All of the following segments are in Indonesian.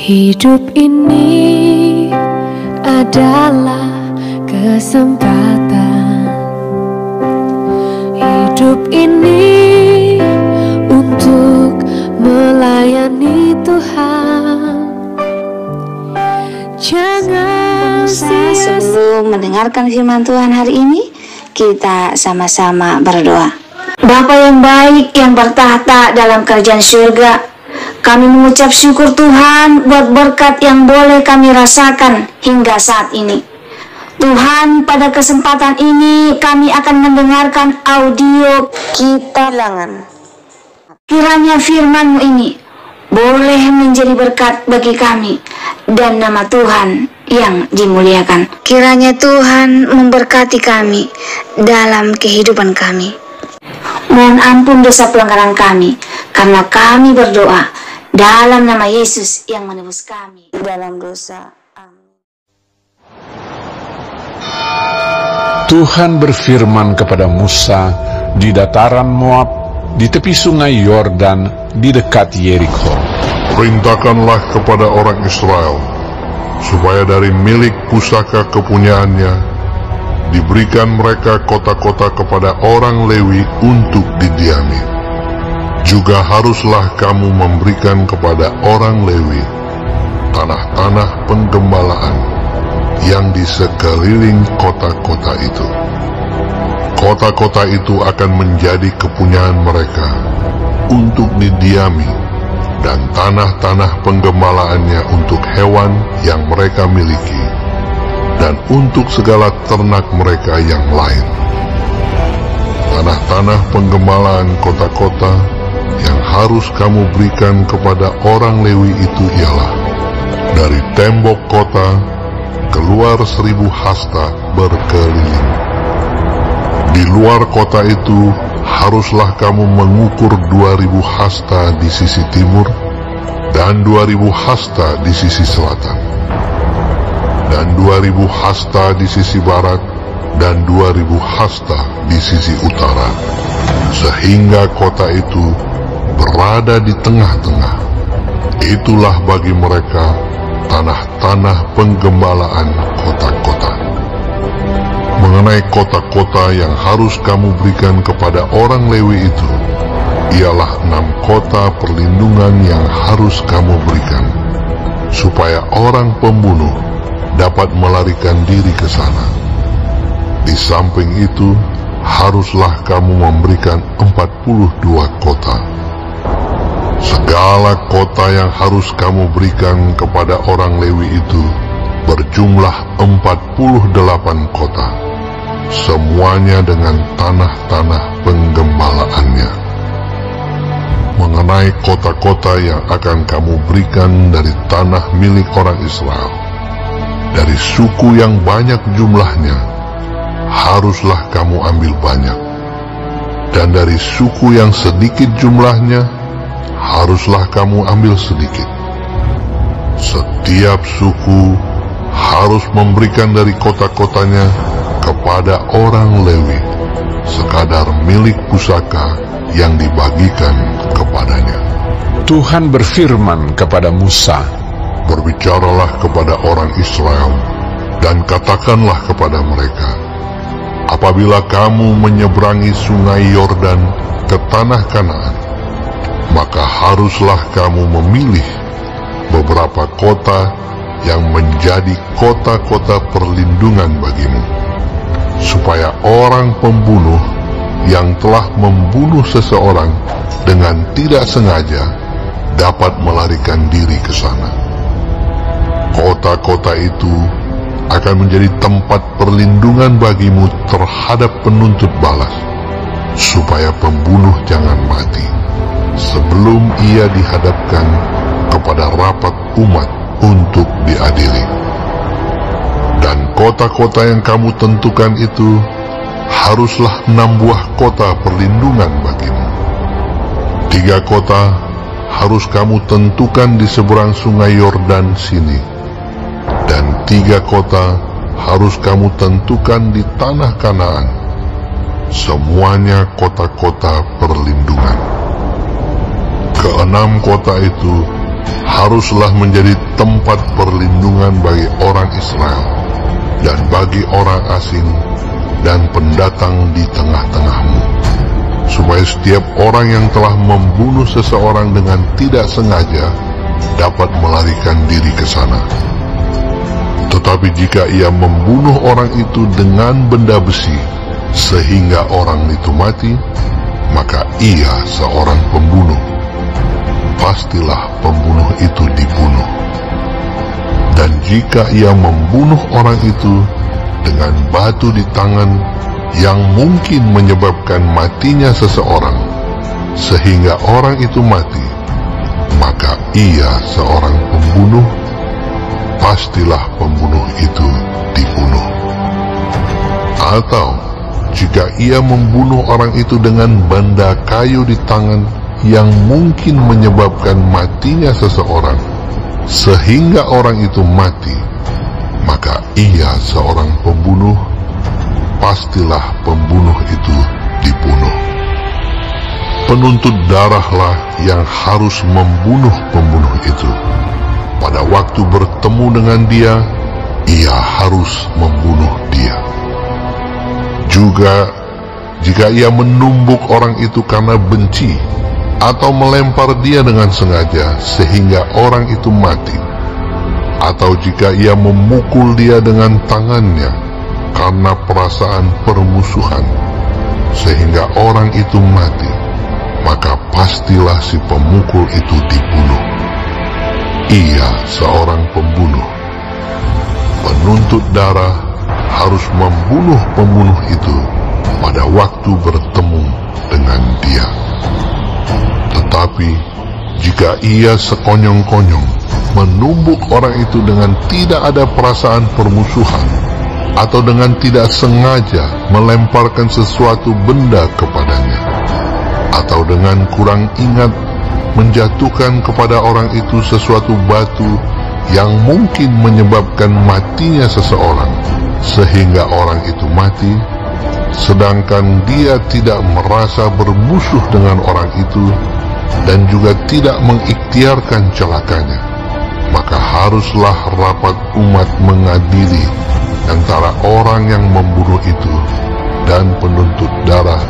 Hidup ini adalah kesempatan. Hidup ini untuk melayani Tuhan. Jangan sia-sia. Sebelum mendengarkan firman Tuhan hari ini, kita sama-sama berdoa. Bapa yang baik yang bertahta dalam kerajaan surga, kami mengucap syukur Tuhan buat berkat yang boleh kami rasakan hingga saat ini. Tuhan, pada kesempatan ini kami akan mendengarkan audio kita bilangan. Kiranya firman-Mu ini boleh menjadi berkat bagi kami dan nama Tuhan yang dimuliakan. Kiranya Tuhan memberkati kami dalam kehidupan kami. Mohon ampun dosa pelanggaran kami, karena kami berdoa dalam nama Yesus yang menebus kami dalam dosa. Amin. Tuhan berfirman kepada Musa di dataran Moab, di tepi sungai Yordan, di dekat Yerikho. Perintahkanlah kepada orang Israel, supaya dari milik pusaka kepunyaannya diberikan mereka kota-kota kepada orang Lewi untuk didiami. Juga haruslah kamu memberikan kepada orang Lewi tanah-tanah penggembalaan yang di sekeliling kota-kota itu. Kota-kota itu akan menjadi kepunyaan mereka untuk didiami, dan tanah-tanah penggembalaannya untuk hewan yang mereka miliki, dan untuk segala ternak mereka yang lain. Tanah-tanah penggembalaan kota-kota yang harus kamu berikan kepada orang Lewi itu ialah dari tembok kota keluar 1000 hasta berkeliling. Di luar kota itu haruslah kamu mengukur 2000 hasta di sisi timur dan 2000 hasta di sisi selatan, dan 2000 hasta di sisi barat, dan 2000 hasta di sisi utara, sehingga kota itu berada di tengah-tengah. Itulah bagi mereka tanah-tanah penggembalaan kota-kota. Mengenai kota-kota yang harus kamu berikan kepada orang Lewi itu, ialah 6 kota perlindungan yang harus kamu berikan, supaya orang pembunuh dapat melarikan diri ke sana. Di samping itu, haruslah kamu memberikan 42 kota. Segala kota yang harus kamu berikan kepada orang Lewi itu berjumlah 48 kota, semuanya dengan tanah-tanah penggembalaannya. Mengenai kota-kota yang akan kamu berikan dari tanah milik orang Israel, dari suku yang banyak jumlahnya, haruslah kamu ambil banyak, dan dari suku yang sedikit jumlahnya, haruslah kamu ambil sedikit. Setiap suku harus memberikan dari kota-kotanya kepada orang Lewi sekadar milik pusaka yang dibagikan kepadanya. Tuhan berfirman kepada Musa, berbicaralah kepada orang Israel dan katakanlah kepada mereka, apabila kamu menyeberangi sungai Yordan ke tanah Kanaan, maka haruslah kamu memilih beberapa kota yang menjadi kota-kota perlindungan bagimu, supaya orang pembunuh yang telah membunuh seseorang dengan tidak sengaja dapat melarikan diri ke sana. Kota-kota itu akan menjadi tempat perlindungan bagimu terhadap penuntut balas, supaya pembunuh jangan mati sebelum ia dihadapkan kepada rapat umat untuk diadili. Dan kota-kota yang kamu tentukan itu haruslah 6 buah kota perlindungan bagimu. 3 kota harus kamu tentukan di seberang sungai Yordan sini, dan 3 kota harus kamu tentukan di tanah Kanaan, semuanya kota-kota perlindungan. Ke-6 kota itu haruslah menjadi tempat perlindungan bagi orang Israel dan bagi orang asing dan pendatang di tengah-tengahmu, supaya setiap orang yang telah membunuh seseorang dengan tidak sengaja dapat melarikan diri ke sana. Tetapi jika ia membunuh orang itu dengan benda besi sehingga orang itu mati, maka ia seorang pembunuh. Pastilah pembunuh itu dibunuh. Dan jika ia membunuh orang itu dengan batu di tangan yang mungkin menyebabkan matinya seseorang sehingga orang itu mati, maka ia seorang pembunuh. Pastilah pembunuh itu dibunuh. Atau jika ia membunuh orang itu dengan benda kayu di tangan yang mungkin menyebabkan matinya seseorang sehingga orang itu mati, maka ia seorang pembunuh. Pastilah pembunuh itu dibunuh. Penuntut darahlah yang harus membunuh pembunuh itu. Pada waktu bertemu dengan dia, ia harus membunuh dia. Juga jika ia menumbuk orang itu karena benci, atau melempar dia dengan sengaja sehingga orang itu mati, atau jika ia memukul dia dengan tangannya karena perasaan permusuhan sehingga orang itu mati, maka pastilah si pemukul itu dibunuh. Ia seorang pembunuh. Penuntut darah harus membunuh pembunuh itu pada waktu bertemu dengan dia. Tetapi jika ia sekonyong-konyong menumbuk orang itu dengan tidak ada perasaan permusuhan, atau dengan tidak sengaja melemparkan sesuatu benda kepadanya, atau dengan kurang ingat menjatuhkan kepada orang itu sesuatu batu yang mungkin menyebabkan matinya seseorang sehingga orang itu mati, sedangkan dia tidak merasa bermusuh dengan orang itu dan juga tidak mengikhtiarkan celakanya, maka haruslah rapat umat mengadili antara orang yang membunuh itu dan penuntut darah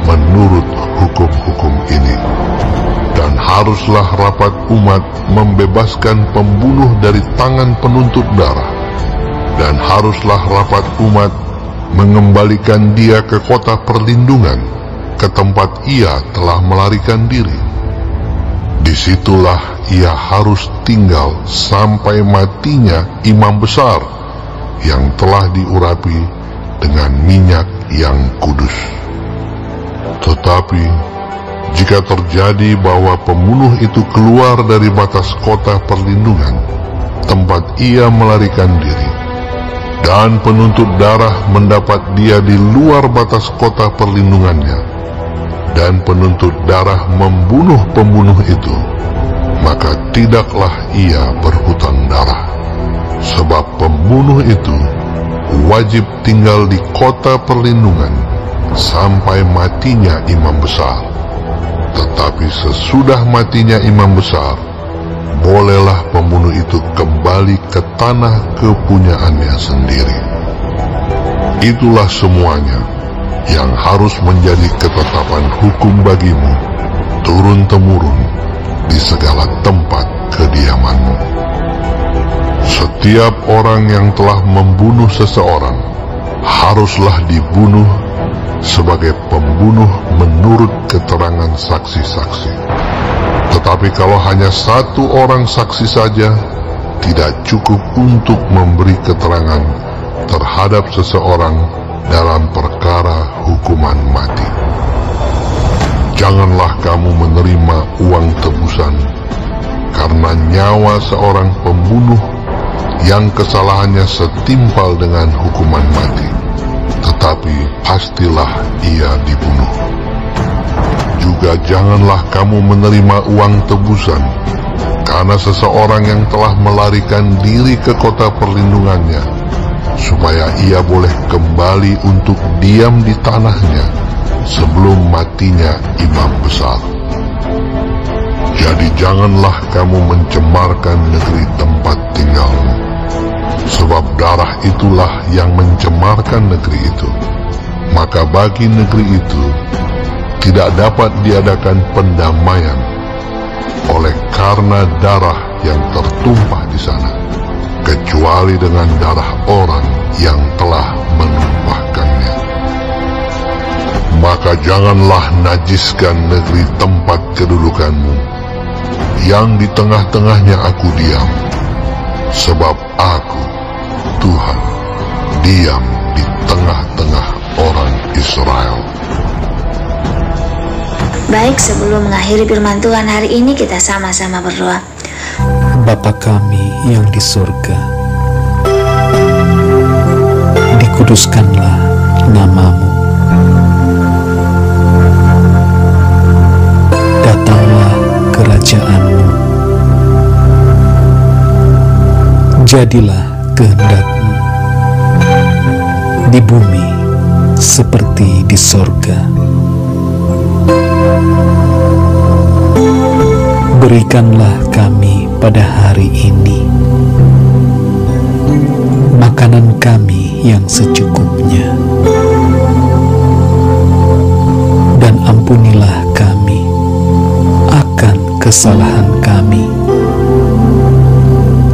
menurut hukum-hukum ini. Dan haruslah rapat umat membebaskan pembunuh dari tangan penuntut darah, dan haruslah rapat umat mengembalikan dia ke kota perlindungan, ke tempat ia telah melarikan diri. Disitulah ia harus tinggal sampai matinya imam besar yang telah diurapi dengan minyak yang kudus. Tetapi jika terjadi bahwa pembunuh itu keluar dari batas kota perlindungan, tempat ia melarikan diri, dan penuntut darah mendapat dia di luar batas kota perlindungannya, dan penuntut darah membunuh pembunuh itu, maka tidaklah ia berhutang darah, sebab pembunuh itu wajib tinggal di kota perlindungan sampai matinya imam besar. Tetapi sesudah matinya imam besar, bolehlah pembunuh itu kembali ke tanah kepunyaannya sendiri. Itulah semuanya yang harus menjadi ketetapan hukum bagimu turun-temurun di segala tempat kediamanmu. Setiap orang yang telah membunuh seseorang haruslah dibunuh sebagai pembunuh menurut keterangan saksi-saksi. Tetapi kalau hanya satu orang saksi saja, tidak cukup untuk memberi keterangan terhadap seseorang dalam perkara hukuman mati. Janganlah kamu menerima uang tebusan karena nyawa seorang pembunuh yang kesalahannya setimpal dengan hukuman mati, tetapi pastilah ia dibunuh. Juga janganlah kamu menerima uang tebusan karena seseorang yang telah melarikan diri ke kota perlindungannya, supaya ia boleh kembali untuk diam di tanahnya sebelum matinya imam besar. Jadi janganlah kamu mencemarkan negeri tempat tinggalmu, sebab darah itulah yang mencemarkan negeri itu. Maka bagi negeri itu tidak dapat diadakan pendamaian oleh karena darah yang tertumpah di sana, kecuali dengan darah orang yang telah menumpahkannya. Maka janganlah najiskan negeri tempat kedudukanmu, yang di tengah-tengahnya aku diam, sebab aku, Tuhan, diam di tengah-tengah orang Israel. Baik, sebelum mengakhiri firman Tuhan hari ini, kita sama-sama berdoa. Bapa kami yang di surga, dikuduskanlah nama-Mu. Datanglah kerajaan-Mu. Jadilah kehendak-Mu di bumi seperti di sorga. Berikanlah kami pada hari ini makanan kami yang secukupnya, dan ampunilah kami akan kesalahan kami,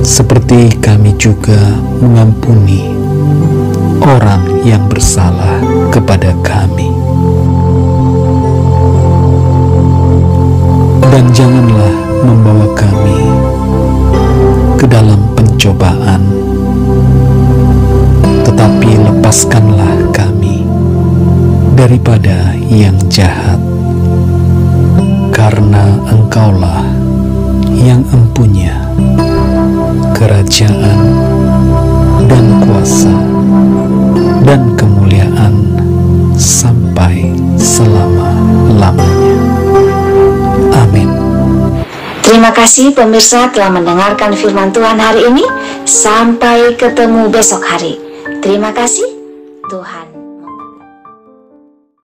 seperti kami juga mengampuni orang yang bersalah kepada kami. Dan janganlah membawa kami ke dalam pencobaan, tetapi lepaskanlah kami daripada yang jahat, karena Engkaulah yang empunya kerajaan dan kuasa dan kemuliaan sampai selama-lamanya. Amin. Terima kasih pemirsa telah mendengarkan firman Tuhan hari ini. Sampai ketemu besok hari. Terima kasih. Tuhan